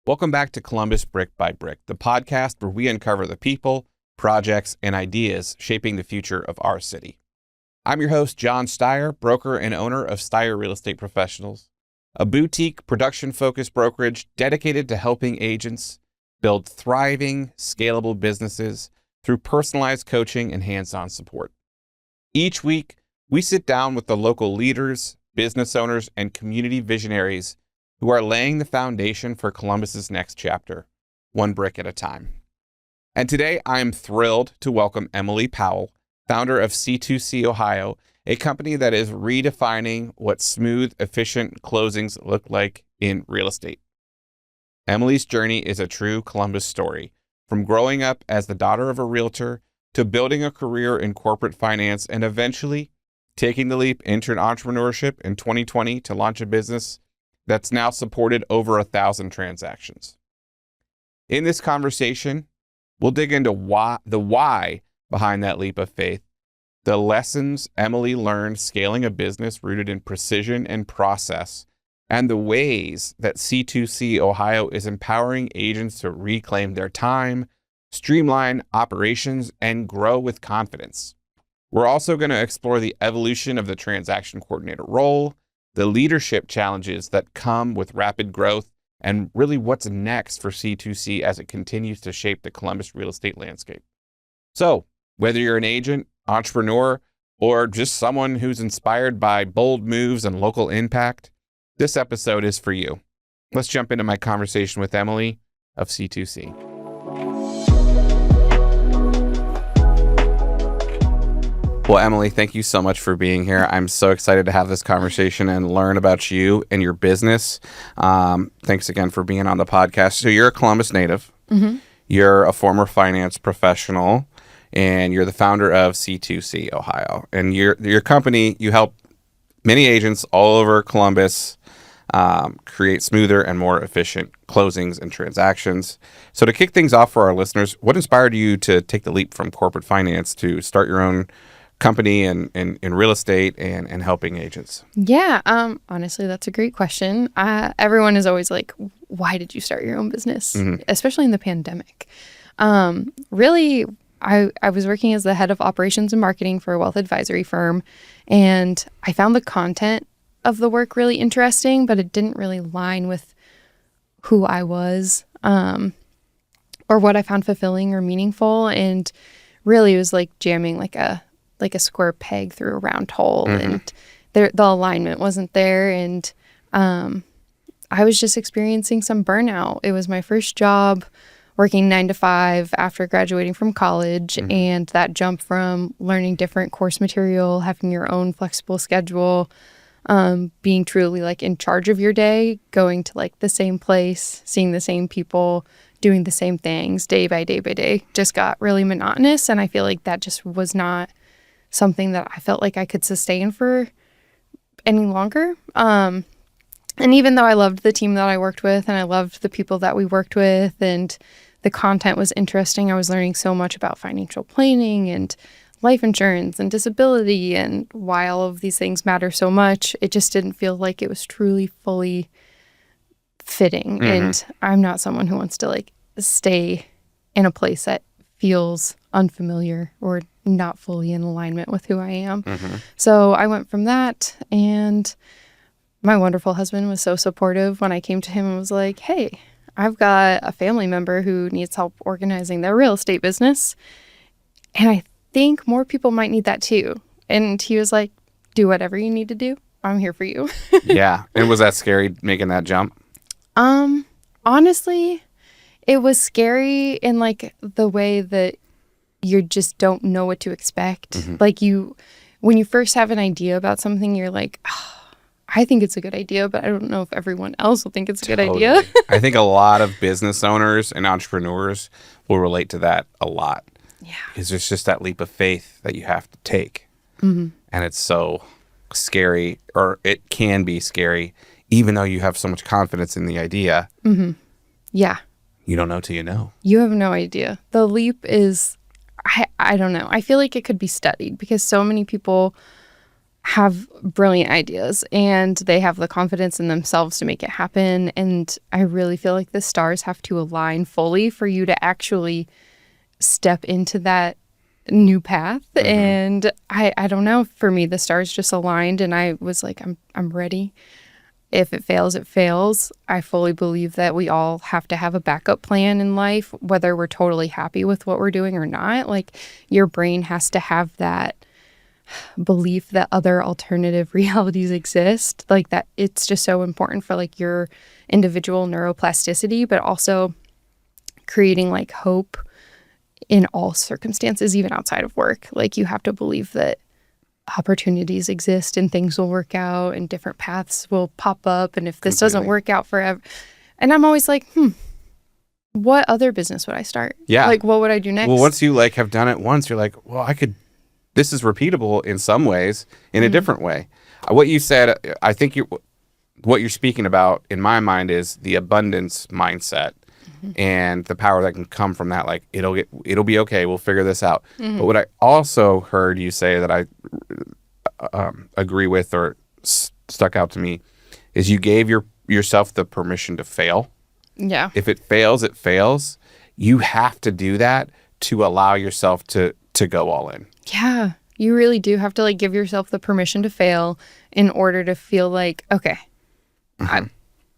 Welcome back to Columbus Brick by Brick, the podcast where we uncover the people, projects, and ideas shaping the future of our city. I'm your host, Jon Styer, broker and owner of Styer Real Estate Professionals, a boutique, production-focused brokerage dedicated to helping agents build thriving, scalable businesses through personalized coaching and hands-on support. Each week, we sit down with the local leaders, business owners, and community visionaries who are laying the foundation for Columbus's next chapter, one brick at a time. And today, I am thrilled to welcome Emily Powell, founder of C2C Ohio, a company that is redefining what smooth, efficient closings look like in real estate. Emily's journey is a true Columbus story, from growing up as the daughter of a realtor to building a career in corporate finance and eventually taking the leap into entrepreneurship in 2020 to launch a business that's now supported over 1,000 transactions. In this conversation, we'll dig into the why behind that leap of faith, the lessons Emily learned scaling a business rooted in precision and process, and the ways that C2C Ohio is empowering agents to reclaim their time, streamline operations, and grow with confidence. We're also going to explore the evolution of the transaction coordinator role, the leadership challenges that come with rapid growth, and really what's next for C2C as it continues to shape the Columbus real estate landscape. So, whether you're an agent, entrepreneur, or just someone who's inspired by bold moves and local impact, this episode is for you. Let's jump into my conversation with Emily of C2C. Well, Emily, thank you so much for being here. I'm so excited to have this conversation and learn about you and your business. Thanks again for being on the podcast. So you're a Columbus native. Mm-hmm. You're a former finance professional, and you're the founder of C2C Ohio. And your company, you help many agents all over Columbus create smoother and more efficient closings and transactions. So to kick things off for our listeners, what inspired you to take the leap from corporate finance to start your own company in real estate and helping agents? Yeah, honestly, that's a great question. Everyone is always like, why did you start your own business? Mm-hmm. Especially in the pandemic. Really, I was working as the head of operations and marketing for a wealth advisory firm, and I found the content of the work really interesting, but it didn't really line with who I was or what I found fulfilling or meaningful. And really, it was like jamming like a square peg through a round hole. Mm-hmm. And the alignment wasn't there. And I was just experiencing some burnout. It was my first job working 9 to 5 after graduating from college. Mm-hmm. And that jump from learning different course material, having your own flexible schedule, being truly like in charge of your day, going to like the same place, seeing the same people, doing the same things day by day by day, just got really monotonous. And I feel like that just was not something that I felt like I could sustain for any longer. And even though I loved the team that I worked with and I loved the people that we worked with and the content was interesting, I was learning so much about financial planning and life insurance and disability and why all of these things matter so much. It just didn't feel like it was truly fully fitting. Mm-hmm. And I'm not someone who wants to like stay in a place that feels unfamiliar or not fully in alignment with who I am. Mm-hmm. So I went from that, and my wonderful husband was so supportive when I came to him and was like, hey, I've got a family member who needs help organizing their real estate business, and I think more people might need that too. And he was like, do whatever you need to do. I'm here for you. Yeah. And was that scary making that jump? Honestly, it was scary in like the way that you just don't know what to expect. Mm-hmm. Like when you first have an idea about something, you're like, oh, I think it's a good idea, but I don't know if everyone else will think it's a good idea. I think a lot of business owners and entrepreneurs will relate to that a lot. Yeah. Because there's just that leap of faith that you have to take. Mm-hmm. And it's so scary, or it can be scary, even though you have so much confidence in the idea. Mm-hmm. Yeah. You don't know till you know. You have no idea. The leap is, I don't know. I feel like it could be studied because so many people have brilliant ideas and they have the confidence in themselves to make it happen. And I really feel like the stars have to align fully for you to actually step into that new path. And I don't know, for me, the stars just aligned and I was like, I'm ready. If it fails, it fails. I fully believe that we all have to have a backup plan in life, whether we're totally happy with what we're doing or not. Like, your brain has to have that belief that other alternative realities exist. Like, that it's just so important for like your individual neuroplasticity, but also creating like hope in all circumstances, even outside of work. Like, you have to believe that opportunities exist and things will work out and different paths will pop up. And if this doesn't work out forever, and I'm always like, what other business would I start? Yeah. Like, what would I do next? Well, once you like have done it once, you're like, well, this is repeatable in some ways, in a different way. What you said, I think what you're speaking about in my mind is the abundance mindset and the power that can come from that. Like, it'll be okay. We'll figure this out. But what I also heard you say that I agree with or stuck out to me is you gave yourself the permission to fail. Yeah. If it fails, it fails. You have to do that to allow yourself to go all in. Yeah. You really do have to like give yourself the permission to fail in order to feel like, okay,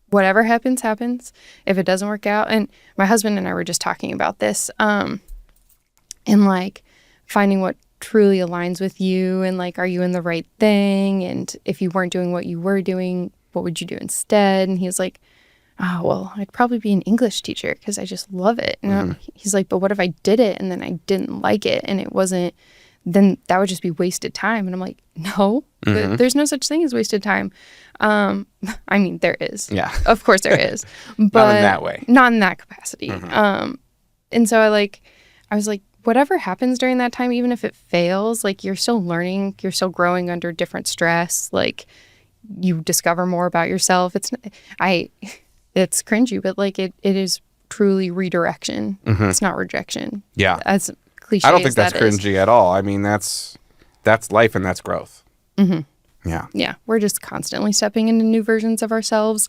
whatever happens, happens. If it doesn't work out. And my husband and I were just talking about this, and like finding what truly aligns with you and like, are you in the right thing? And if you weren't doing what you were doing, what would you do instead? And he was like, oh, well, I'd probably be an English teacher because I just love it. And he's like, but what if I did it and then I didn't like it and it wasn't, then that would just be wasted time. And I'm like, no, there's no such thing as wasted time. I mean, there is. Yeah. Of course there is. But not in that way. Not in that capacity. And so I was like, whatever happens during that time, even if it fails, like, you're still learning, you're still growing under different stress. Like, you discover more about yourself. It's cringy, but like it is truly redirection. It's not rejection. Yeah. As cliche I don't think as that's cringy at all. I mean, that's life and that's growth. Yeah. Yeah. We're just constantly stepping into new versions of ourselves,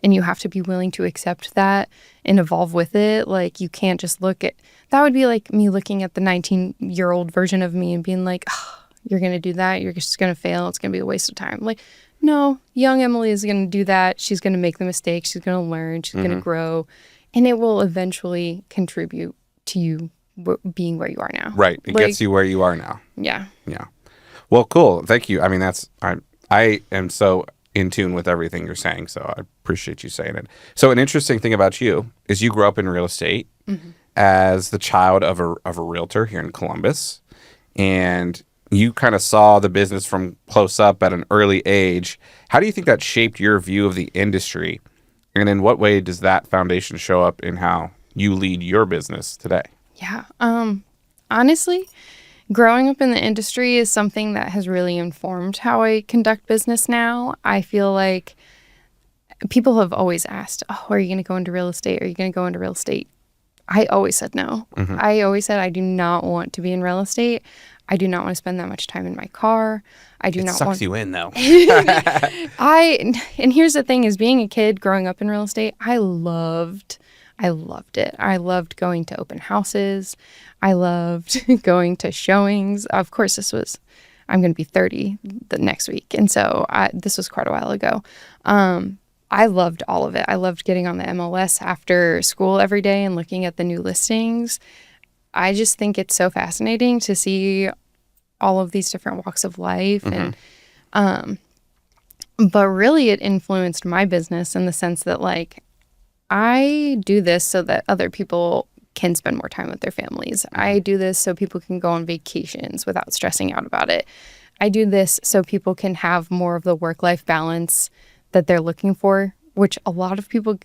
and you have to be willing to accept that and evolve with it. Like, you can't just that would be like me looking at the 19-year-old version of me and being like, oh, you're going to do that. You're just going to fail. It's going to be a waste of time. Like, no, young Emily is going to do that. She's going to make the mistakes. She's going to learn. She's going to grow. And it will eventually contribute to you being where you are now. Right. It gets you where you are now. Yeah. Yeah. Well, cool. Thank you. I mean, I am so in tune with everything you're saying, so I appreciate you saying it. So an interesting thing about you is you grew up in real estate as the child of a realtor here in Columbus, and you kind of saw the business from close up at an early age. How do you think that shaped your view of the industry? And in what way does that foundation show up in how you lead your business today? Yeah. Honestly, growing up in the industry is something that has really informed how I conduct business now. I feel like people have always asked, oh, are you going to go into real estate? Are you going to go into real estate? I always said no. I always said I do not want to be in real estate. I do not want to spend that much time in my car. I do not want... It sucks you in, though. And here's the thing, is being a kid growing up in real estate, I loved it. I loved going to open houses. I loved going to showings. Of course, I'm going to be 30 the next week. And so this was quite a while ago. I loved all of it. I loved getting on the MLS after school every day and looking at the new listings. I just think it's so fascinating to see all of these different walks of life. And but really it influenced my business in the sense that, like, I do this so that other people can spend more time with their families. I do this so people can go on vacations without stressing out about it. I do this so people can have more of the work-life balance that they're looking for, which a lot of people,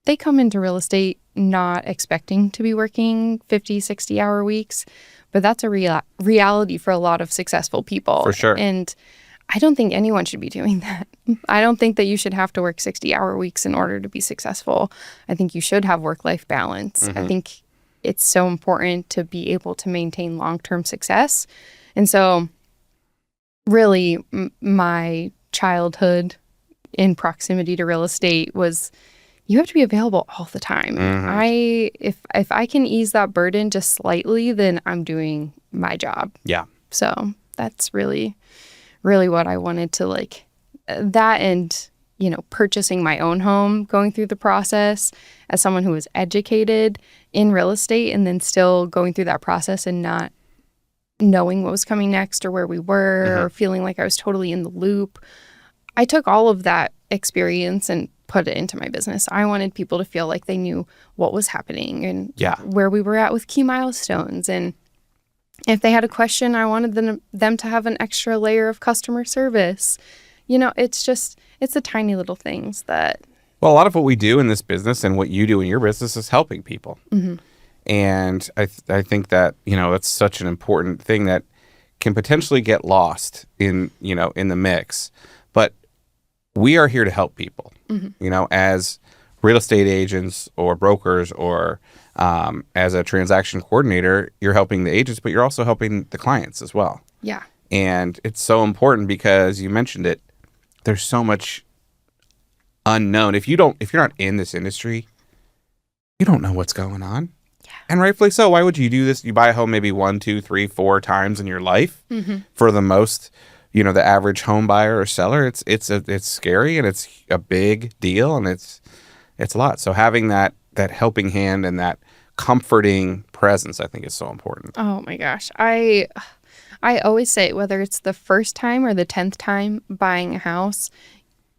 they come into real estate not expecting to be working 50, 60-hour weeks, but that's a reality for a lot of successful people. For sure. And I don't think anyone should be doing that. I don't think that you should have to work 60-hour weeks in order to be successful. I think you should have work-life balance. I think it's so important to be able to maintain long-term success. And so really my childhood in proximity to real estate was you have to be available all the time. If I can ease that burden just slightly, then I'm doing my job. Yeah. So that's really, really what I wanted to like that. And, you know, purchasing my own home, going through the process as someone who was educated in real estate and then still going through that process and not knowing what was coming next or where we were or feeling like I was totally in the loop. I took all of that experience and put it into my business. I wanted people to feel like they knew what was happening and where we were at with key milestones. And if they had a question, I wanted them to have an extra layer of customer service. You know, it's the tiny little things that... Well, a lot of what we do in this business and what you do in your business is helping people. And I think that, you know, it's such an important thing that can potentially get lost in the mix. But we are here to help people, you know, as real estate agents or brokers or as a transaction coordinator, you're helping the agents, but you're also helping the clients as well. Yeah. And it's so important because you mentioned it. There's so much unknown. If you're not in this industry, you don't know what's going on. Yeah. And rightfully so. Why would you do this? You buy a home maybe 1, 2, 3, 4 times in your life. For the most, you know, the average home buyer or seller, it's scary and it's a big deal and it's a lot. So having that helping hand and that comforting presence, I think, is so important. Oh my gosh. I always say, whether it's the first time or the 10th time buying a house,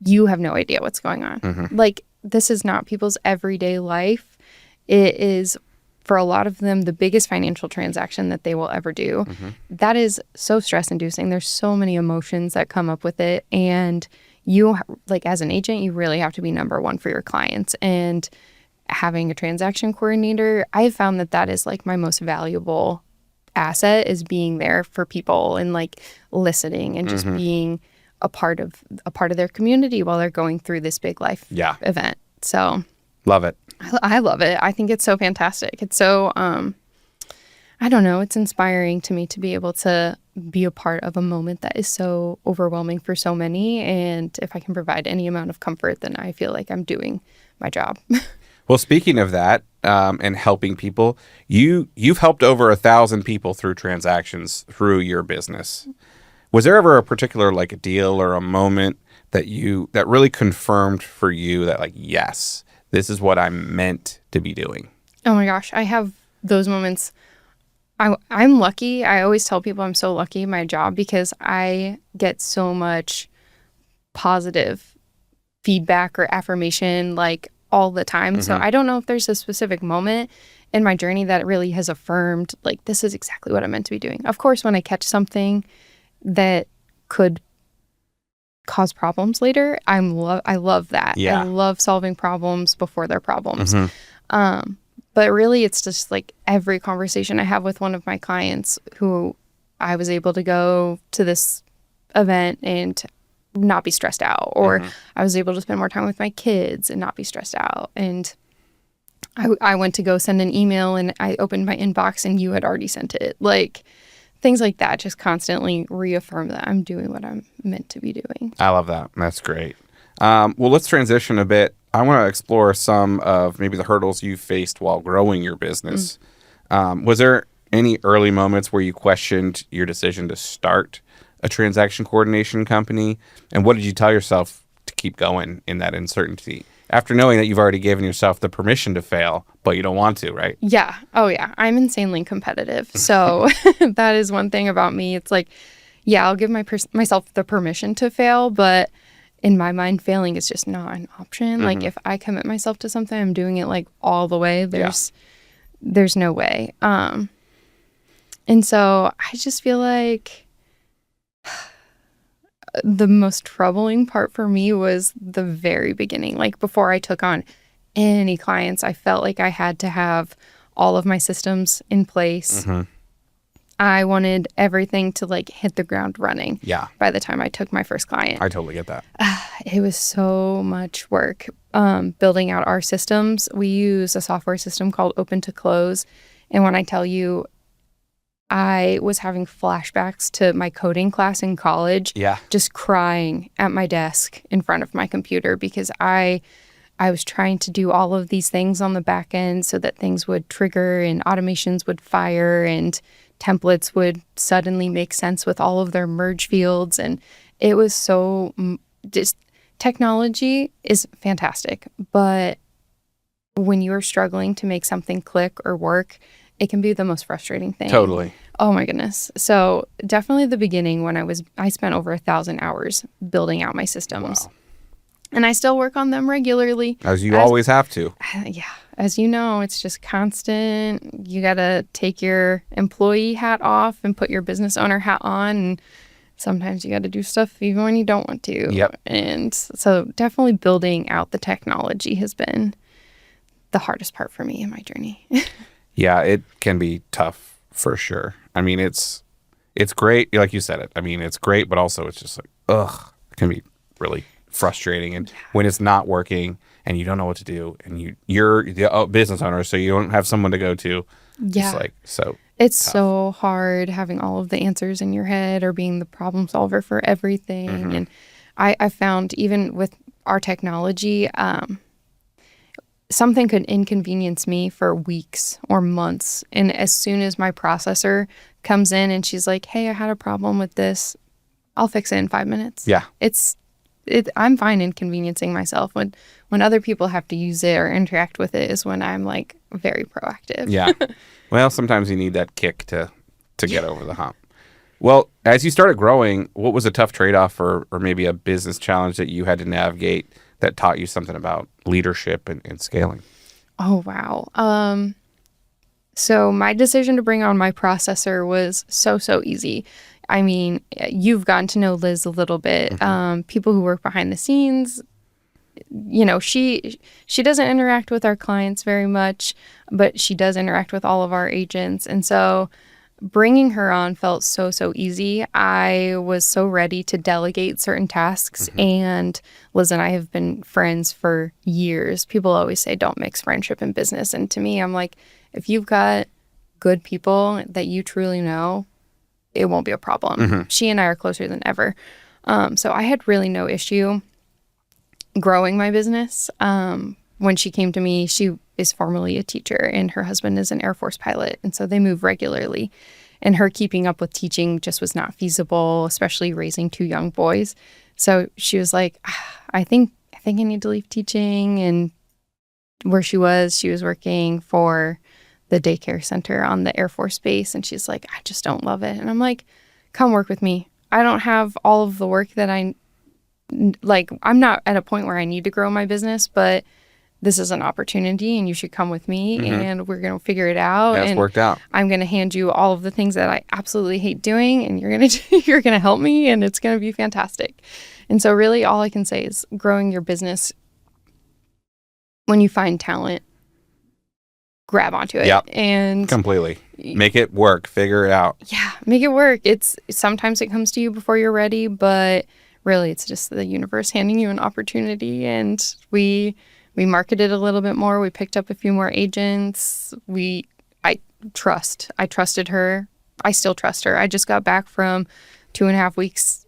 you have no idea what's going on. Like, this is not people's everyday life. It is, for a lot of them, the biggest financial transaction that they will ever do. That is so stress-inducing. There's so many emotions that come up with it. And you, like, as an agent, you really have to be number one for your clients. And having a transaction coordinator, I've found that is, like, my most valuable asset, is being there for people and, like, listening and just being a part of their community while they're going through this big life event. So love it. I love it. I think it's so fantastic. It's so I don't know, it's inspiring to me to be able to be a part of a moment that is so overwhelming for so many. And if I can provide any amount of comfort, then I feel like I'm doing my job. Well, speaking of that, and helping people, you've helped over 1,000 people through transactions through your business. Was there ever a particular, like, a deal or a moment that really confirmed for you that, like, yes, this is what I'm meant to be doing? Oh my gosh, I have those moments. I'm lucky. I always tell people I'm so lucky in my job because I get so much positive feedback or affirmation, like, all the time. So I don't know if there's a specific moment in my journey that really has affirmed, like, this is exactly what I'm meant to be doing. Of course, when I catch something that could cause problems later, I love that. I love solving problems before they're problems. But really, it's just like every conversation I have with one of my clients who I was able to go to this event and not be stressed out, or I was able to spend more time with my kids and not be stressed out. And I went to go send an email and I opened my inbox and you had already sent it. Like, things like that just constantly reaffirm that I'm doing what I'm meant to be doing. I love that. That's great. Well, let's transition a bit. I want to explore some of maybe the hurdles you faced while growing your business. Was there any early moments where you questioned your decision to start a transaction coordination company? And what did you tell yourself to keep going in that uncertainty after knowing that you've already given yourself the permission to fail, but you don't want to, right? Yeah. Oh, yeah. I'm insanely competitive. So that is one thing about me. It's like, yeah, I'll give myself the permission to fail, but in my mind, failing is just not an option. Like, if I commit myself to something, I'm doing it, like, all the way. There's no way. And so I just feel like the most troubling part for me was the very beginning. Like, before I took on any clients, I felt like I had to have all of my systems in place. I wanted everything to, like, hit the ground running. Yeah. By the time I took my first client. I totally get that. It was so much work building out our systems. We use a software system called Open to Close. And when I tell you, I was having flashbacks to my coding class in college, just crying at my desk in front of my computer because I was trying to do all of these things on the back end so that things would trigger and automations would fire and templates would suddenly make sense with all of their merge fields. And it was so just technology is fantastic, but when you're struggling to make something click or work, it can be the most frustrating thing. Totally. Oh my goodness. So definitely the beginning when I spent over 1,000 hours building out my systems. Wow. And I still work on them regularly. As you always have to. Yeah. As you know, it's just constant. You got to take your employee hat off and put your business owner hat on. And sometimes you got to do stuff even when you don't want to. Yep. And so definitely building out the technology has been the hardest part for me in my journey. Yeah, it can be tough for sure. I mean, it's great. Like you said it. I mean, it's great, but also it's just like, ugh, it can be really frustrating. And when it's not working and you don't know what to do and you're the business owner, so you don't have someone to go to. Yeah. It's like, so it's tough. So hard having all of the answers in your head or being the problem solver for everything. Mm-hmm. And I found even with our technology, something could inconvenience me for weeks or months. And as soon as my processor comes in and she's like, hey, I had a problem with this, I'll fix it in 5 minutes. Yeah. I'm fine inconveniencing myself. When other people have to use it or interact with it is when I'm like very proactive. Yeah. Well, sometimes you need that kick to get over the hump. Well, as you started growing, what was a tough trade-off or maybe a business challenge that you had to navigate that taught you something about leadership and scaling? Oh, wow. So my decision to bring on my processor was so easy. I mean, you've gotten to know Liz a little bit. Mm-hmm. People who work behind the scenes, you know, she doesn't interact with our clients very much, but she does interact with all of our agents. And so bringing her on felt so easy. I was so ready to delegate certain tasks. Mm-hmm. And Liz and I have been friends for years. People always say, don't mix friendship and business. And to me, I'm like, if you've got good people that you truly know, it won't be a problem. Mm-hmm. She and I are closer than ever. So I had really no issue growing my business. When she came to me, she is formerly a teacher and her husband is an Air Force pilot. And so they move regularly. And her keeping up with teaching just was not feasible, especially raising 2 young boys. So she was like, I think I need to leave teaching. And where she was working for the daycare center on the Air Force Base. And she's like, I just don't love it. And I'm like, come work with me. I don't have all of the work that I'm not at a point where I need to grow my business, but this is an opportunity and you should come with me. Mm-hmm. And we're going to figure it out. Yeah, it's worked out. I'm going to hand you all of the things that I absolutely hate doing and you're going to help me and it's going to be fantastic. And so really all I can say is growing your business, when you find talent, grab onto it. Yep. And completely make it work, figure it out. Yeah, make it work. Sometimes it comes to you before you're ready, but really it's just the universe handing you an opportunity. And we marketed a little bit more. We picked up a few more agents. I trusted her. I still trust her. I just got back from 2.5 weeks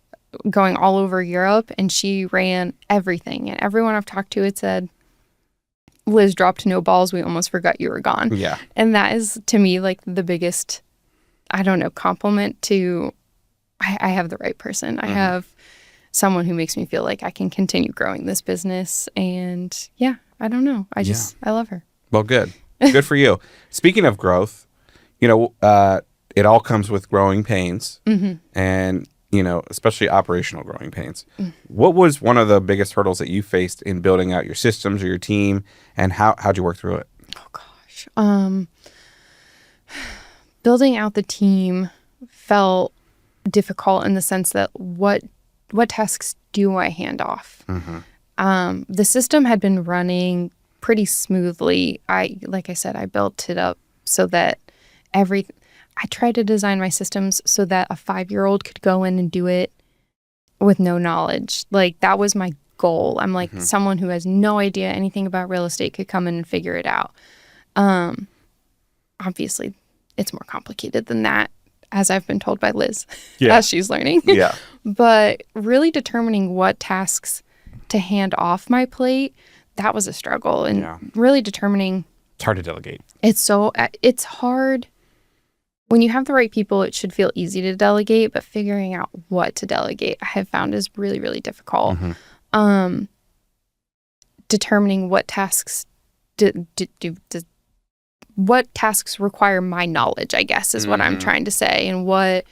going all over Europe and she ran everything. And everyone I've talked to had said, Liz dropped no balls. We almost forgot you were gone. Yeah. And that is, to me, like the biggest, compliment to, I have the right person. Mm-hmm. I have someone who makes me feel like I can continue growing this business. And yeah, I don't know. I love her. Well, good. Good for you. Speaking of growth, it all comes with growing pains. Mm-hmm. And especially operational growing pains. Mm. What was one of the biggest hurdles that you faced in building out your systems or your team, and how'd you work through it? Oh gosh, building out the team felt difficult in the sense that what tasks do I hand off? Mm-hmm. The system had been running pretty smoothly. Like I said, I built it up so that I tried to design my systems so that a 5-year-old could go in and do it with no knowledge. Like that was my goal. I'm like, mm-hmm. someone who has no idea anything about real estate could come in and figure it out. Obviously, it's more complicated than that. as I've been told by Liz, Yeah. as she's learning. Yeah. But really determining what tasks to hand off my plate, that was a struggle. And really determining. It's hard to delegate. It's hard. When you have the right people, it should feel easy to delegate, but figuring out what to delegate, I have found is really, really difficult. Determining what tasks what tasks require my knowledge, I guess, is what I'm trying to say. And what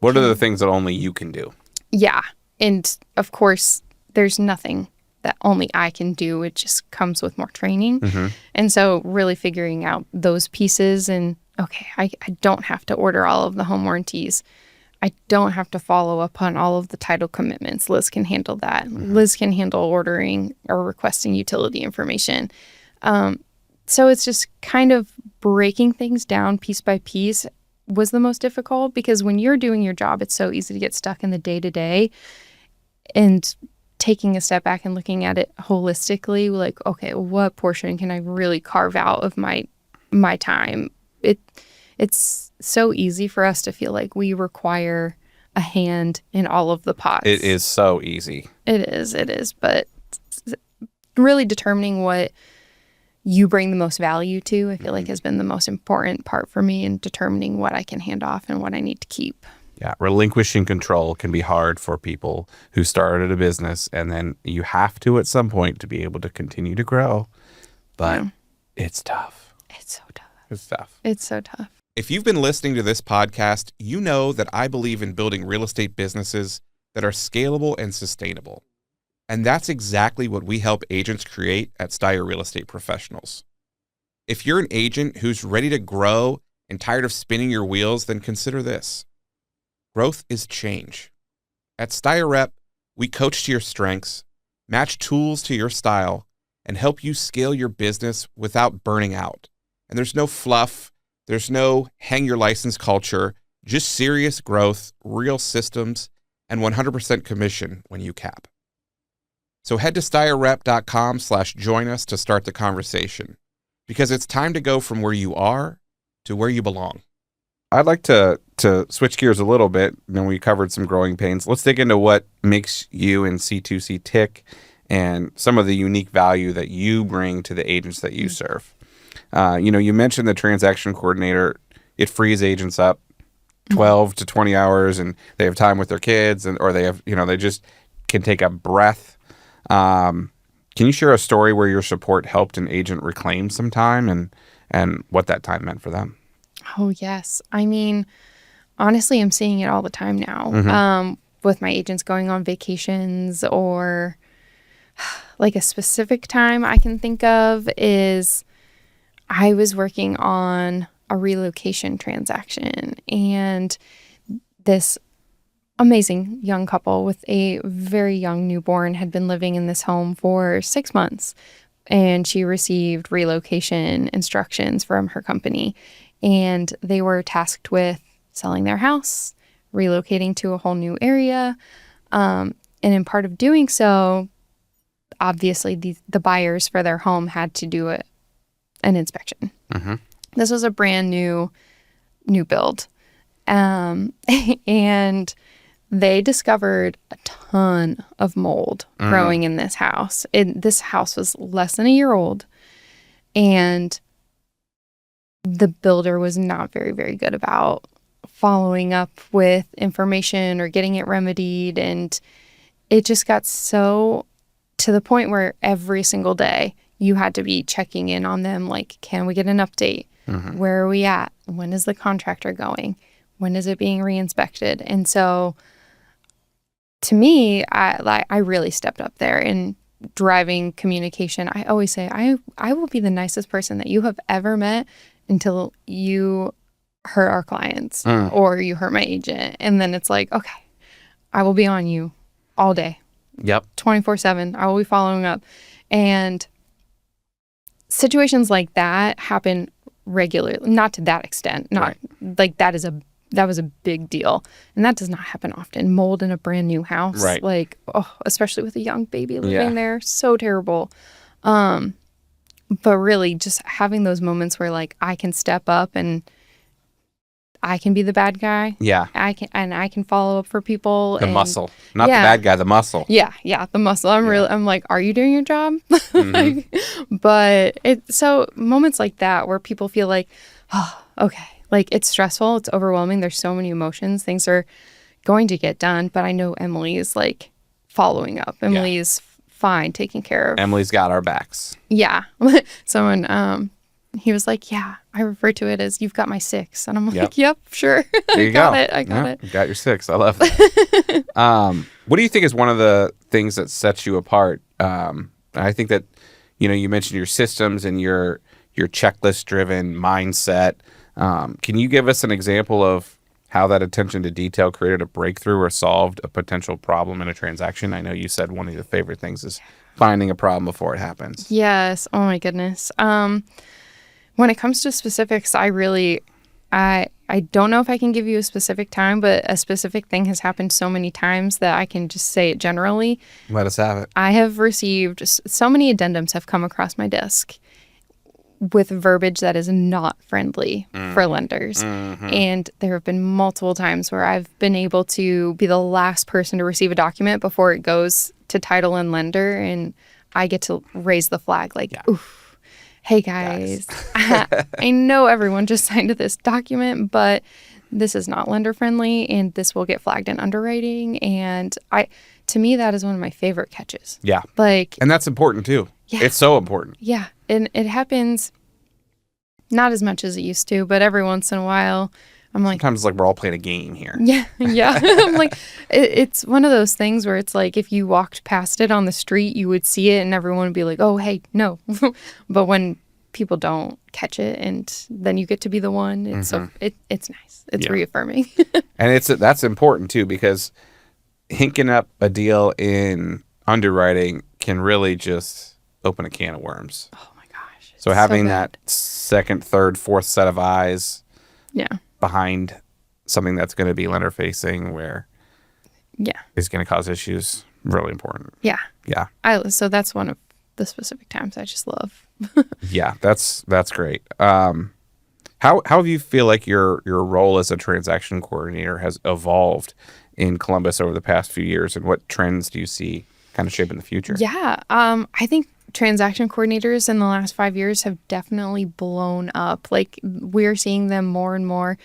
are the things that only you can do? Yeah. And of course, there's nothing that only I can do. It just comes with more training. And so really figuring out those pieces and, okay, I don't have to order all of the home warranties. I don't have to follow up on all of the title commitments. Liz can handle that. Liz can handle ordering or requesting utility information. So it's just kind of breaking things down piece by piece was the most difficult, because when you're doing your job, it's so easy to get stuck in the day-to-day, and taking a step back and looking at it holistically, like, okay, what portion can I really carve out of my time? It's so easy for us to feel like we require a hand in all of the pots. It is so easy. It is. But really determining what you bring the most value to, I feel like has been the most important part for me in determining what I can hand off and what I need to keep. Yeah, relinquishing control can be hard for people who started a business, and then you have to at some point to be able to continue to grow. But it's tough. It's so tough. It's tough. It's so tough. If you've been listening to this podcast, you know that I believe in building real estate businesses that are scalable and sustainable. And that's exactly what we help agents create at Styer Real Estate Professionals. If you're an agent who's ready to grow and tired of spinning your wheels, then consider this. Growth is change. At Styer Rep, we coach to your strengths, match tools to your style, and help you scale your business without burning out. And there's no fluff, there's no hang your license culture, just serious growth, real systems, and 100% commission when you cap. So head to styrrep.com/join us to start the conversation, because it's time to go from where you are to where you belong. I'd like to switch gears a little bit. We covered some growing pains. Let's dig into what makes you and C2C tick and some of the unique value that you bring to the agents that you serve. You mentioned the transaction coordinator. It frees agents up 12 to 20 hours, and they have time with their kids, or they have, they just can take a breath. Can you share a story where your support helped an agent reclaim some time and what that time meant for them? Oh, yes. I mean, honestly, I'm seeing it all the time now. With my agents going on vacations, or like a specific time I can think of is I was working on a relocation transaction, and this amazing young couple with a very young newborn had been living in this home for 6 months, and she received relocation instructions from her company, and they were tasked with selling their house, relocating to a whole new area, and in part of doing so, obviously the buyers for their home had to do an inspection. This was a brand new build, and they discovered a ton of mold growing in this house. This house was less than a year old, and the builder was not very, very good about following up with information or getting it remedied. And it just got so to the point where every single day you had to be checking in on them. Like, can we get an update? Where are we at? When is the contractor going? When is it being re-inspected? And so to me, I really stepped up there in driving communication. I always say, I will be the nicest person that you have ever met until you hurt our clients or you hurt my agent. And then it's like, okay, I will be on you all day. Yep. 24/7. I will be following up. And situations like that happen regularly, not to that extent, not like that was a big deal. And that does not happen often. Mold in a brand new house. Right. Like, especially with a young baby living there. So terrible. But really just having those moments where like I can step up and I can be the bad guy. Yeah. I can follow up for people. The muscle, not the bad guy, the muscle. Yeah. The muscle. I'm like, are you doing your job? Mm-hmm. But so moments like that where people feel like, oh, okay, like it's stressful, it's overwhelming. There's so many emotions. Things are going to get done, but I know Emily is like following up. Emily is fine, taking care of. Emily's got our backs. Yeah. Someone, he was like, yeah, I refer to it as you've got my 6. And I'm like, yep, sure. There you go. I got it. You got your 6. I love that. What do you think is one of the things that sets you apart? I think that, you mentioned your systems and your checklist driven mindset. Can you give us an example of how that attention to detail created a breakthrough or solved a potential problem in a transaction? I know you said one of your favorite things is finding a problem before it happens. Yes. Oh my goodness. When it comes to specifics, I don't know if I can give you a specific time, but a specific thing has happened so many times that I can just say it generally. Let us have it. I have received so many addendums have come across my desk with verbiage that is not friendly for lenders. Mm-hmm. And there have been multiple times where I've been able to be the last person to receive a document before it goes to title and lender. And I get to raise the flag like, oof. Hey guys, I know everyone just signed this document, but this is not lender friendly and this will get flagged in underwriting. And to me, that is one of my favorite catches. Yeah. And that's important too. Yeah. It's so important. Yeah. And it happens not as much as it used to, but every once in a while, I'm like, sometimes it's like we're all playing a game here. Yeah. I'm like, it's one of those things where it's like if you walked past it on the street, you would see it and everyone would be like, oh, hey, no. But when people don't catch it and then you get to be the one, it's it's nice. It's reaffirming. And that's important too, because hinking up a deal in underwriting can really just open a can of worms. Oh my gosh. So having that second, third, fourth set of eyes behind something that's going to be lender facing where is going to cause issues, really important. Yeah. So that's one of the specific times I just love. Yeah, that's great. How do you feel like your role as a transaction coordinator has evolved in Columbus over the past few years, and what trends do you see kind of shaping the future? Yeah, I think transaction coordinators in the last 5 years have definitely blown up. Like we're seeing them more and more,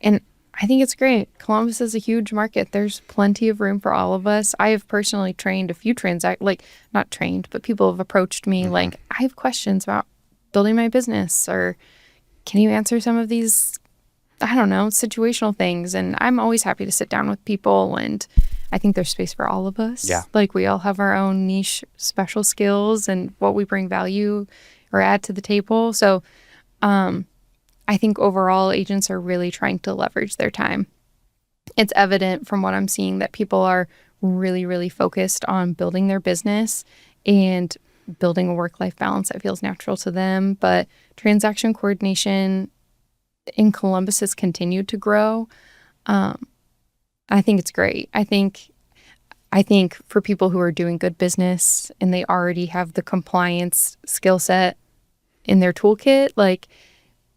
and I think it's great. Columbus is a huge market. There's plenty of room for all of us. I have personally trained a few not trained, but people have approached me like, I have questions about building my business, or can you answer some of these, I don't know, situational things? And I'm always happy to sit down with people, and I think there's space for all of us. Yeah. Like we all have our own niche special skills and what we bring value or add to the table. So, I think overall agents are really trying to leverage their time. It's evident from what I'm seeing that people are really, really focused on building their business and building a work-life balance that feels natural to them. But transaction coordination in Columbus has continued to grow. I think it's great. I think for people who are doing good business and they already have the compliance skill set in their toolkit, like,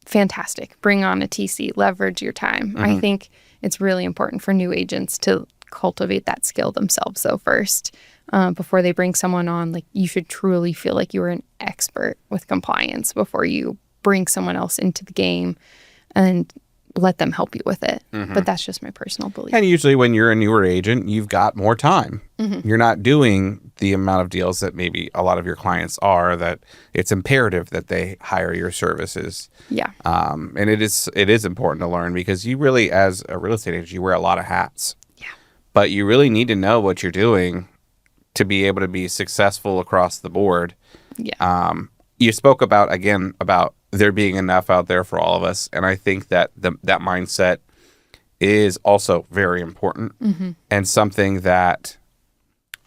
fantastic. Bring on a TC, leverage your time. I think it's really important for new agents to cultivate that skill themselves. So first, before they bring someone on, like you should truly feel like you are an expert with compliance before you bring someone else into the game and let them help you with it. But that's just my personal belief. And usually when you're a newer agent, you've got more time. You're not doing the amount of deals that maybe a lot of your clients are, that it's imperative that they hire your services. Yeah. And it is important to learn, because you really, as a real estate agent, you wear a lot of hats. Yeah. But you really need to know what you're doing to be able to be successful across the board. Yeah. You spoke about there being enough out there for all of us. And I think that that mindset is also very important, and something that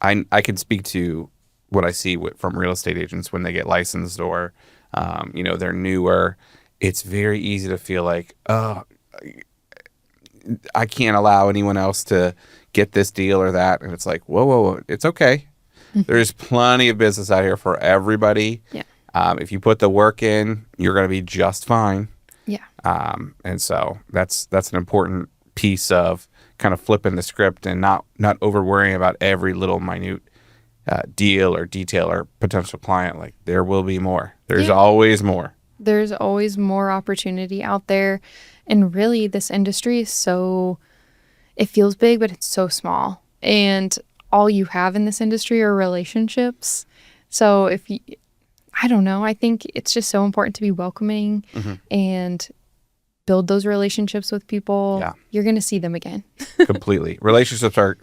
I can speak to what I see from real estate agents when they get licensed, or, they're newer. It's very easy to feel like, oh, I can't allow anyone else to get this deal or that. And it's like, whoa, it's okay. There's plenty of business out here for everybody. Yeah. If you put the work in, you're going to be just fine. Yeah. And so that's an important piece of kind of flipping the script and not over worrying about every little minute deal or detail or potential client. Like, there will be more. There's always more. There's always more opportunity out there. And really, this industry is it feels big, but it's so small. And all you have in this industry are relationships. So I don't know, I think it's just so important to be welcoming and build those relationships with people. Yeah. You're going to see them again. Completely. Relationships are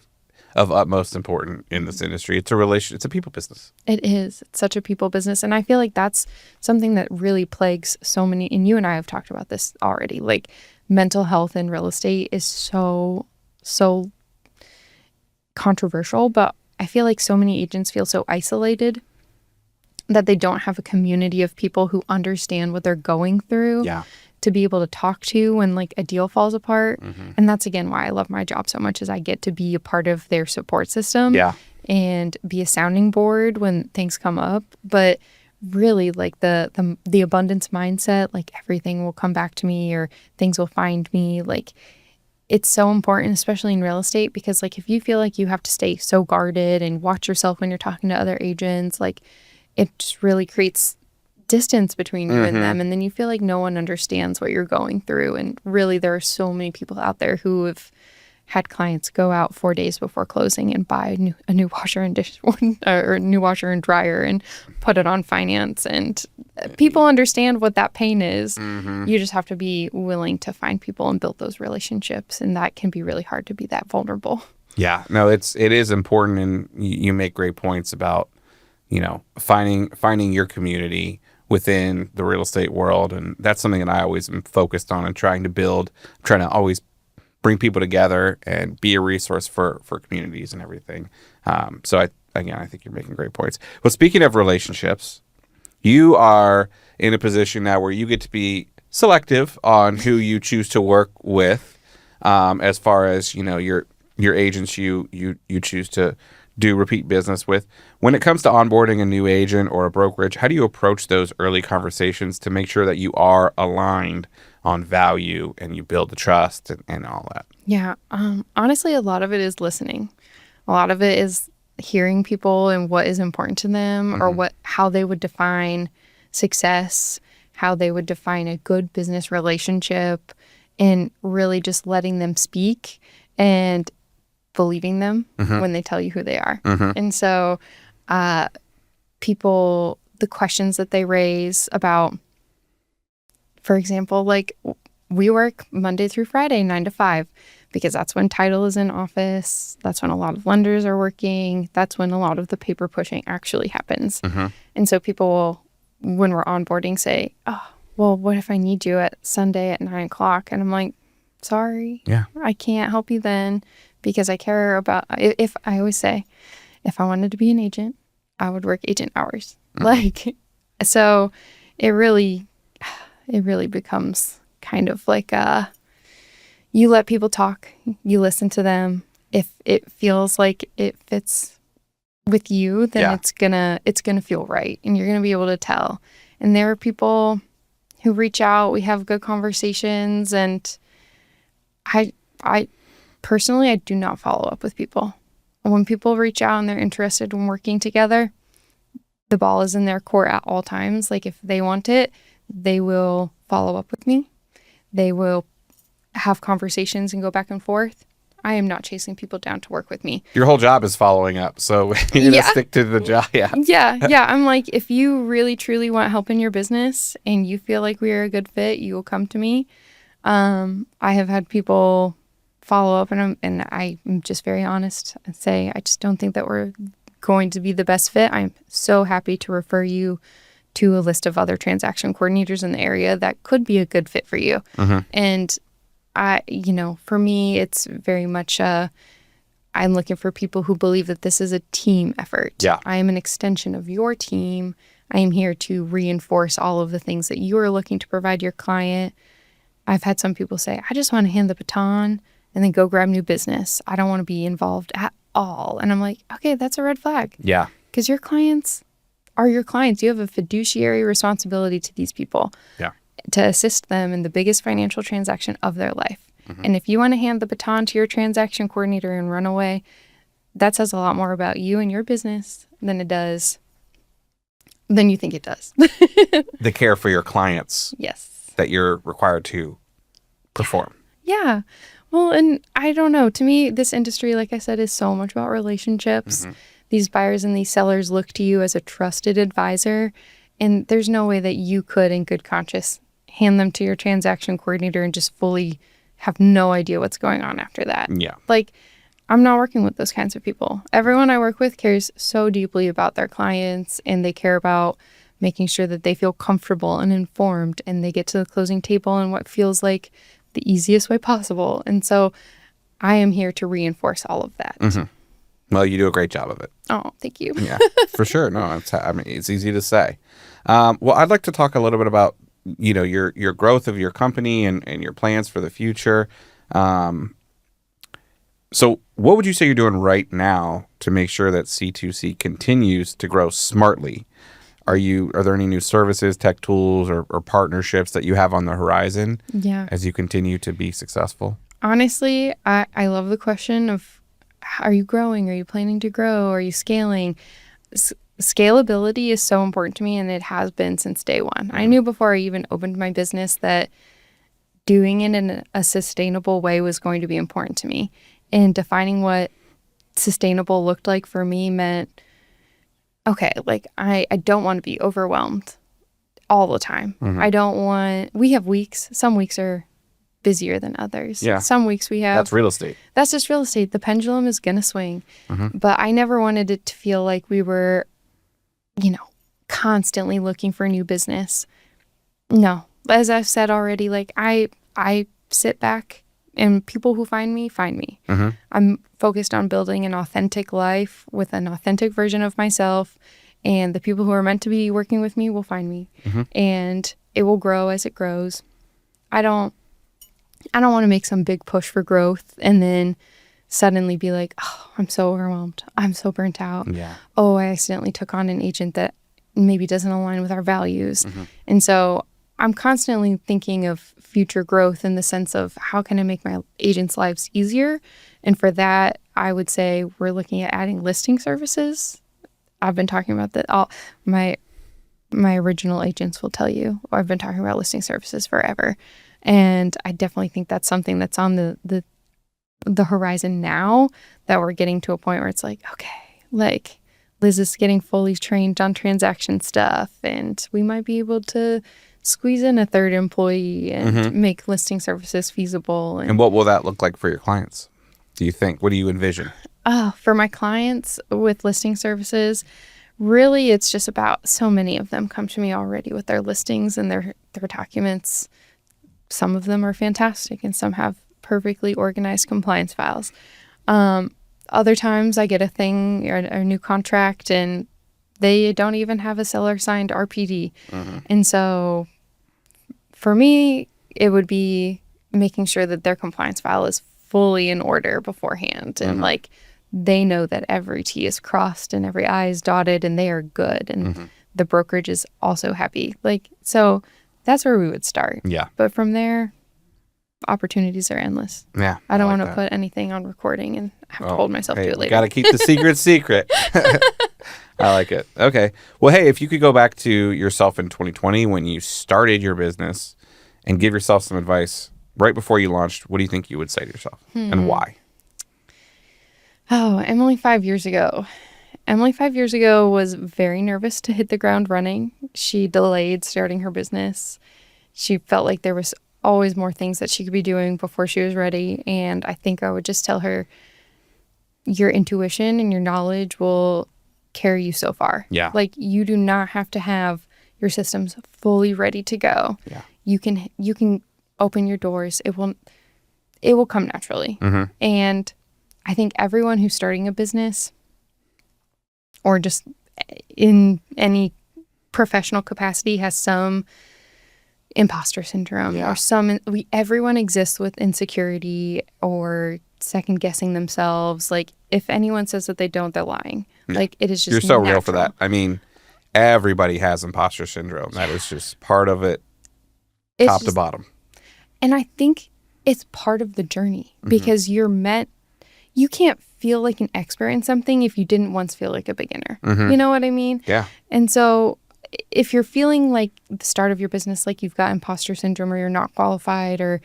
of utmost importance in this industry. It's a people business. It is. It's such a people business. And I feel like that's something that really plagues so many, and you and I have talked about this already, like mental health in real estate is so controversial, but I feel like so many agents feel so isolated that they don't have a community of people who understand what they're going through to be able to talk to when like a deal falls apart. And that's again why I love my job so much, is I get to be a part of their support system and be a sounding board when things come up. But really, like the abundance mindset, like everything will come back to me or things will find me, like it's so important, especially in real estate, because like if you feel like you have to stay so guarded and watch yourself when you're talking to other agents, like it just really creates distance between you and them. And then you feel like no one understands what you're going through. And really, there are so many people out there who have had clients go out 4 days before closing and buy a new washer and or a new washer and dryer and put it on finance. And people understand what that pain is. You just have to be willing to find people and build those relationships. And that can be really hard, to be that vulnerable. Yeah, no, it is important. And you make great points about, finding your community within the real estate world. And that's something that I always am focused on and trying to build, trying to always bring people together and be a resource for communities and everything. So I think you're making great points. Well, speaking of relationships, you are in a position now where you get to be selective on who you choose to work with, as far as, your agents you choose to do repeat business with. When it comes to onboarding a new agent or a brokerage, how do you approach those early conversations to make sure that you are aligned on value and you build the trust and all that? Yeah. Honestly, a lot of it is listening. A lot of it is hearing people and what is important to them, or how they would define success, how they would define a good business relationship, and really just letting them speak and believing them when they tell you who they are. And so people, the questions that they raise about, for example, like we work Monday through Friday, 9 to 5, because that's when title is in office. That's when a lot of lenders are working. That's when a lot of the paper pushing actually happens. And so people will, when we're onboarding, say, oh, well, what if I need you at Sunday at 9 o'clock? And I'm like, sorry, I can't help you then, because I care about, if I always say, if I wanted to be an agent, I would work agent hours. Like, so it really becomes kind of like you let people talk, you listen to them. If it feels like it fits with you, then it's gonna feel right, and you're gonna be able to tell. And there are people who reach out, we have good conversations, and I personally, I do not follow up with people. When people reach out and they're interested in working together, the ball is in their court at all times. Like if they want it, they will follow up with me. They will have conversations and go back and forth. I am not chasing people down to work with me. Your whole job is following up, so you're going to stick to the job. Yeah. I'm like, if you really, truly want help in your business and you feel like we are a good fit, you will come to me. I have had people follow up, and I'm just very honest and say, I just don't think that we're going to be the best fit. I'm so happy to refer you to a list of other transaction coordinators in the area that could be a good fit for you. And for me, it's very much I'm looking for people who believe that this is a team effort. I am an extension of your team. I am here to reinforce all of the things that you are looking to provide your client. I've had some people say, I just want to hand the baton and then go grab new business. I don't want to be involved at all. And I'm like, okay, that's a red flag. Because your clients are your clients. You have a fiduciary responsibility to these people. to assist them in the biggest financial transaction of their life. And if you want to hand the baton to your transaction coordinator and run away, that says a lot more about you and your business than you think it does. The care for your clients. Yes. That you're required to perform. Yeah. Well, and I don't know. To me, this industry, like I said, is so much about relationships. These buyers and these sellers look to you as a trusted advisor. And there's no way that you could, in good conscience, hand them to your transaction coordinator and just fully have no idea what's going on after that. Yeah. Like, I'm not working with those kinds of people. Everyone I work with cares so deeply about their clients, and they care about making sure that they feel comfortable and informed, and they get to the closing table in what feels like the easiest way possible. And so I am here to reinforce all of that. Well, you do a great job of it. Oh, thank you. Yeah, for sure. No, it's easy to say. Well, I'd like to talk a little bit about, your growth of your company and your plans for the future. So what would you say you're doing right now to make sure that C2C continues to grow smartly? Are there any new services, tech tools, or partnerships that you have on the horizon as you continue to be successful? Honestly, I love the question of, are you growing? Are you planning to grow? Are you scaling? Scalability is so important to me, and it has been since day one. I knew before I even opened my business that doing it in a sustainable way was going to be important to me. And defining what sustainable looked like for me meant, okay, like I don't want to be overwhelmed all the time. We have weeks. Some weeks are busier than others. Yeah. Some weeks we have. That's real estate. That's just real estate. The pendulum is going to swing. But I never wanted it to feel like we were, constantly looking for new business. No. As I've said already, like I sit back and people who find me, find me. I'm focused on building an authentic life with an authentic version of myself. And the people who are meant to be working with me will find me. And it will grow as it grows. I don't want to make some big push for growth and then suddenly be like, oh, I'm so overwhelmed. I'm so burnt out. Yeah. Oh, I accidentally took on an agent that maybe doesn't align with our values. And so I'm constantly thinking of future growth in the sense of how can I make my agents' lives easier? And for that, I would say we're looking at adding listing services. I've been talking about that. My original agents will tell you, I've been talking about listing services forever. And I definitely think that's something that's on the horizon now, that we're getting to a point where it's like, okay, like Liz is getting fully trained on transaction stuff, and we might be able to squeeze in a third employee and make listing services feasible. And what will that look like for your clients, do you think? What do you envision? For my clients with listing services, really it's just about, so many of them come to me already with their listings and their documents. Some of them are fantastic and some have perfectly organized compliance files. Other times I get a thing or a new contract and they don't even have a seller signed RPD. And so for me, it would be making sure that their compliance file is fully in order beforehand. And like they know that every T is crossed and every I is dotted and they are good. And the brokerage is also happy. Like, so that's where we would start. Yeah. But from there, opportunities are endless. Yeah. I don't want to put anything on recording and have to hold myself to it later. Got to keep the secret. I like it. Okay. Well, hey, if you could go back to yourself in 2020 when you started your business and give yourself some advice right before you launched, what do you think you would say to yourself and why? Oh, Emily 5 years ago. Emily 5 years ago was very nervous to hit the ground running. She delayed starting her business. She felt like there was always more things that she could be doing before she was ready. And I think I would just tell her, your intuition and your knowledge will carry you so far. Yeah. Like, you do not have to have your systems fully ready to go. Yeah. You can open your doors. It will come naturally. And I think everyone who's starting a business or just in any professional capacity has some imposter syndrome or everyone exists with insecurity or second guessing themselves. Like, if anyone says that they don't, they're lying. Like, it is just You're so natural. real for that. I mean, everybody has imposter syndrome. That is just part of it. top to bottom. And I think it's part of the journey because you can't feel like an expert in something if you didn't once feel like a beginner. You know what I mean? Yeah. And so if you're feeling like the start of your business, like you've got imposter syndrome or you're not qualified or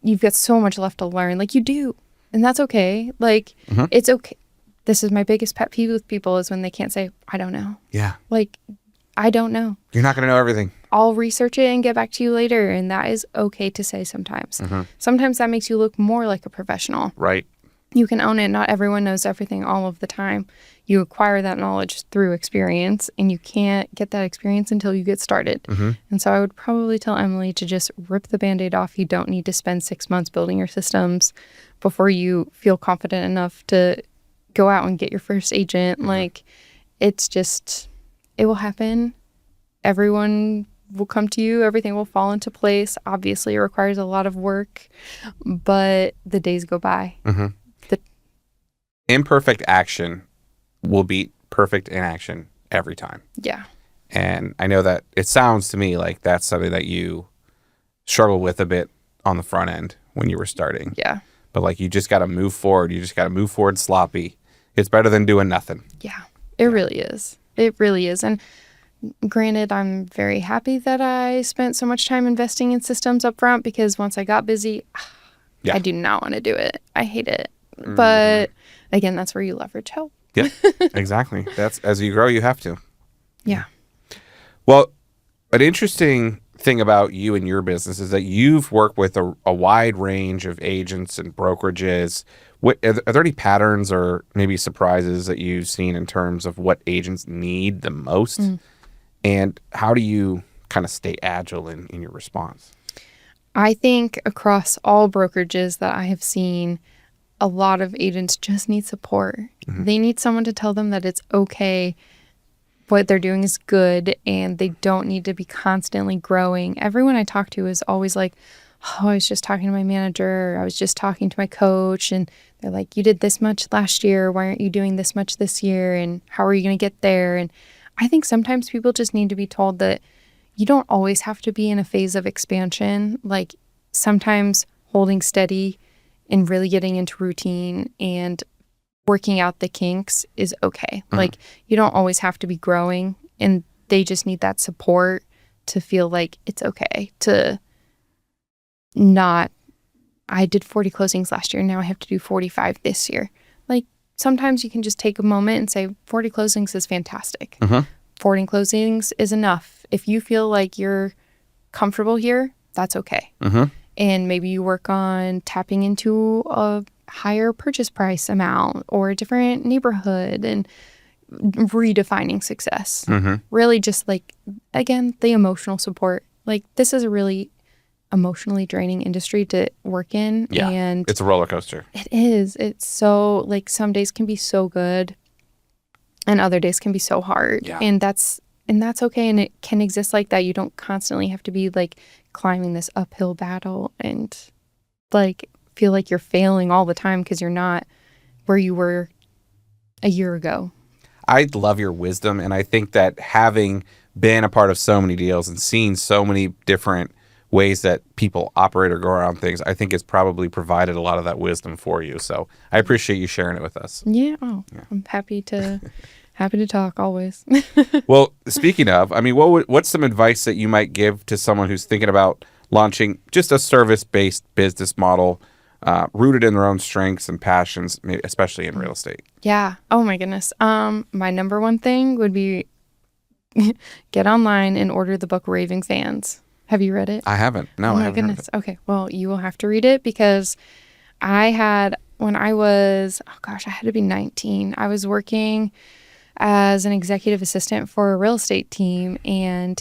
you've got so much left to learn, like you do. And that's okay. Like it's okay. This is my biggest pet peeve with people is when they can't say, I don't know. Yeah. Like, I don't know. You're not going to know everything. I'll research it and get back to you later. And that is okay to say sometimes. Sometimes that makes you look more like a professional. Right. You can own it. Not everyone knows everything all of the time. You acquire that knowledge through experience, and you can't get that experience until you get started. And so I would probably tell Emily to just rip the Band-Aid off. You don't need to spend 6 months building your systems before you feel confident enough to go out and get your first agent. Like, it's just, it will happen. Everyone will come to you. Everything will fall into place. Obviously, it requires a lot of work, but the days go by. Imperfect action will beat perfect inaction every time. Yeah. And I know that it sounds to me like that's something that you struggled with a bit on the front end when you were starting. Yeah. But like, you just got to move forward. You just got to move forward sloppy. It's better than doing nothing. Yeah, it really is. It really is. And granted, I'm very happy that I spent so much time investing in systems up front because once I got busy, I do not want to do it. I hate it. But again, that's where you leverage help. Yeah, exactly. That's, as you grow, you have to. Yeah. Well, an interesting thing about you and your business is that you've worked with a wide range of agents and brokerages. Are there any patterns or maybe surprises that you've seen in terms of what agents need the most? And how do you kind of stay agile in your response? I think across all brokerages that I have seen, a lot of agents just need support. They need someone to tell them that it's okay, what they're doing is good, and they don't need to be constantly growing. Everyone I talk to is always like, oh, I was just talking to my manager, or I was just talking to my coach, and they're like, you did this much last year, why aren't you doing this much this year, and how are you going to get there? And I think sometimes people just need to be told that you don't always have to be in a phase of expansion. Like, sometimes holding steady and really getting into routine and working out the kinks is okay. Like, you don't always have to be growing, and they just need that support to feel like it's okay to not, I did 40 closings last year, now I have to do 45 this year. Like, sometimes you can just take a moment and say 40 closings is fantastic. 40 closings is enough. If you feel like you're comfortable here, that's okay. And maybe you work on tapping into a higher purchase price amount or a different neighborhood and redefining success. Really just like, again, the emotional support. Like, this is a really emotionally draining industry to work in. Yeah, and it's a roller coaster. It is. It's so, like, some days can be so good and other days can be so hard. Yeah. And that's okay. And it can exist like that. You don't constantly have to be like climbing this uphill battle and like feel like you're failing all the time because you're not where you were a year ago. I love your wisdom, and I think that having been a part of so many deals and seen so many different ways that people operate or go around things, I think it's probably provided a lot of that wisdom for you. So I appreciate you sharing it with us. Yeah. Oh, yeah. I'm happy to talk always. Well, speaking of, I mean, what's some advice that you might give to someone who's thinking about launching just a service-based business model rooted in their own strengths and passions, especially in real estate? Yeah. Oh my goodness. My number one thing would be get online and order the book Raving Fans. Have you read it? I haven't. No, oh I my haven't. Goodness. Okay. Well, you will have to read it because I had, when I was, I had to be 19. I was working as an executive assistant for a real estate team, and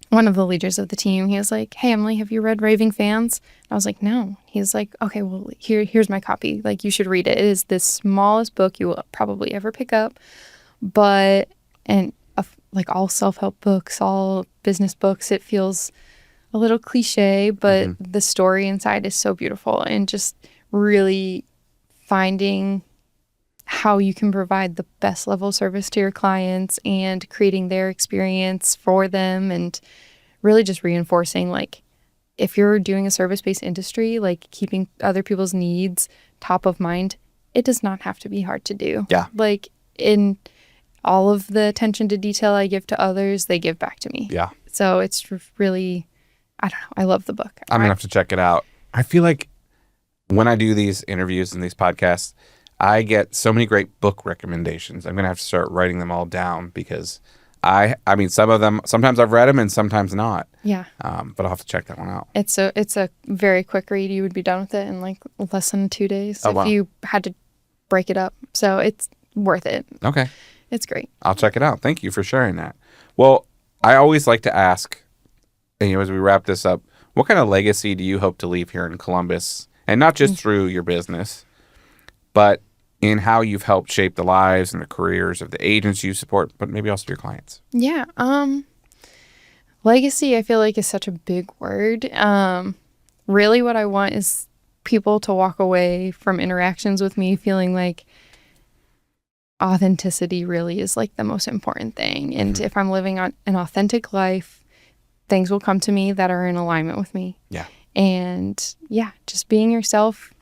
one of the leaders of the team, he was like, hey, Emily, have you read Raving Fans? I was like, no. He's like, okay, well, here's my copy. Like, you should read it. It is the smallest book you will probably ever pick up, but, and like all self-help books, all business books, it feels a little cliche, but the story inside is so beautiful, and just really finding how you can provide the best level of service to your clients and creating their experience for them and really just reinforcing, like, if you're doing a service-based industry, like keeping other people's needs top of mind, it does not have to be hard to do. Yeah. Like, in all of the attention to detail I give to others, they give back to me. Yeah. So it's really, I don't know. I love the book. I'm going to have to check it out. I feel like when I do these interviews and these podcasts, I get so many great book recommendations. I'm going to have to start writing them all down because I mean, some of them, sometimes I've read them and sometimes not. Yeah. But I'll have to check that one out. It's a very quick read. You would be done with it in like less than 2 days if you had to break it up. So it's worth it. Okay. It's great. I'll check it out. Thank you for sharing that. Well, I always like to ask, as we wrap this up, what kind of legacy do you hope to leave here in Columbus? And not just through your business, but in how you've helped shape the lives and the careers of the agents you support, but maybe also your clients. Yeah. Legacy, I feel like, is such a big word. Really what I want is people to walk away from interactions with me feeling like authenticity really is like the most important thing. And if I'm living on an authentic life, things will come to me that are in alignment with me. Yeah. And yeah, just being yourself,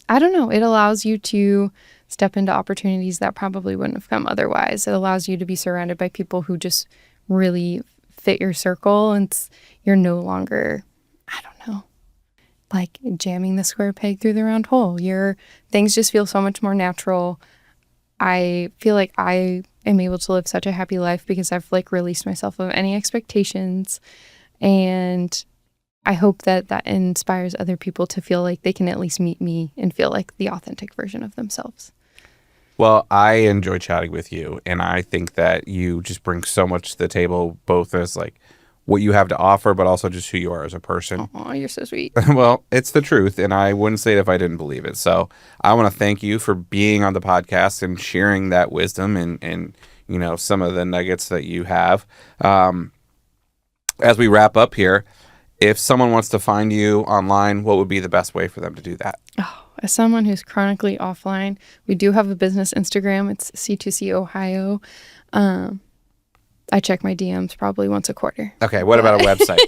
I don't know, it allows you to step into opportunities that probably wouldn't have come otherwise. It allows you to be surrounded by people who just really fit your circle, and you're no longer, I don't know, like jamming the square peg through the round hole. Things just feel so much more natural. I feel like I am able to live such a happy life because I've like released myself of any expectations, and I hope that inspires other people to feel like they can at least meet me and feel like the authentic version of themselves. Well, I enjoy chatting with you, and I think that you just bring so much to the table, both as like what you have to offer, but also just who you are as a person. Oh, you're so sweet. Well, it's the truth, and I wouldn't say it if I didn't believe it. So I want to thank you for being on the podcast and sharing that wisdom and some of the nuggets that you have. As we wrap up here, if someone wants to find you online, what would be the best way for them to do that? Oh, as someone who's chronically offline, we do have a business Instagram. It's C2C Ohio. I check my DMs probably once a quarter. Okay, what about a website?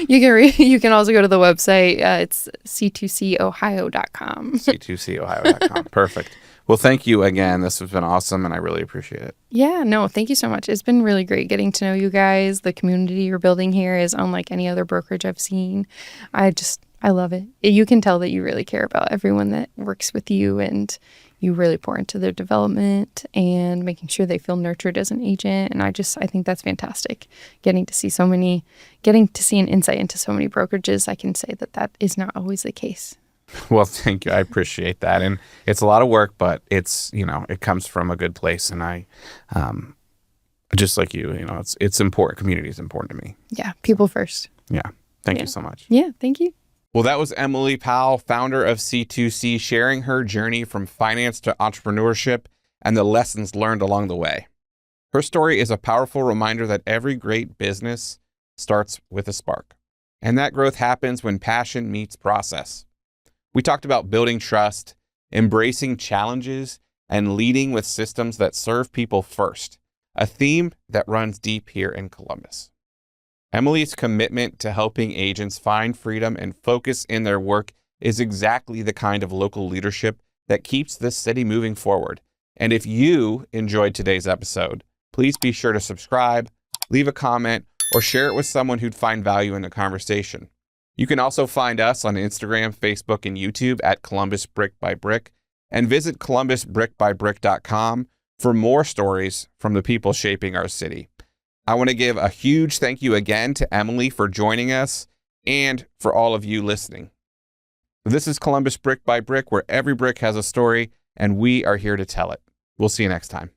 You can also go to the website. It's c2cohio.com. c2cohio.com. Perfect. Well, thank you again. This has been awesome, and I really appreciate it. Yeah, no, thank you so much. It's been really great getting to know you guys. The community you're building here is unlike any other brokerage I've seen. I love it. You can tell that you really care about everyone that works with you, and you really pour into their development and making sure they feel nurtured as an agent. And I think that's fantastic. Getting to see an insight into so many brokerages, I can say that is not always the case. Well, thank you. I appreciate that. And it's a lot of work, but it's, it comes from a good place. And I, just like you, it's important. Community is important to me. Yeah. People first. Yeah. Thank you so much. Yeah. Thank you. Well, that was Emily Powell, founder of C2C, sharing her journey from finance to entrepreneurship and the lessons learned along the way. Her story is a powerful reminder that every great business starts with a spark. And that growth happens when passion meets process. We talked about building trust, embracing challenges, and leading with systems that serve people first, a theme that runs deep here in Columbus. Emily's commitment to helping agents find freedom and focus in their work is exactly the kind of local leadership that keeps this city moving forward. And if you enjoyed today's episode, please be sure to subscribe, leave a comment, or share it with someone who'd find value in the conversation. You can also find us on Instagram, Facebook, and YouTube at Columbus Brick by Brick, and visit columbusbrickbybrick.com for more stories from the people shaping our city. I want to give a huge thank you again to Emily for joining us and for all of you listening. This is Columbus Brick by Brick, where every brick has a story, and we are here to tell it. We'll see you next time.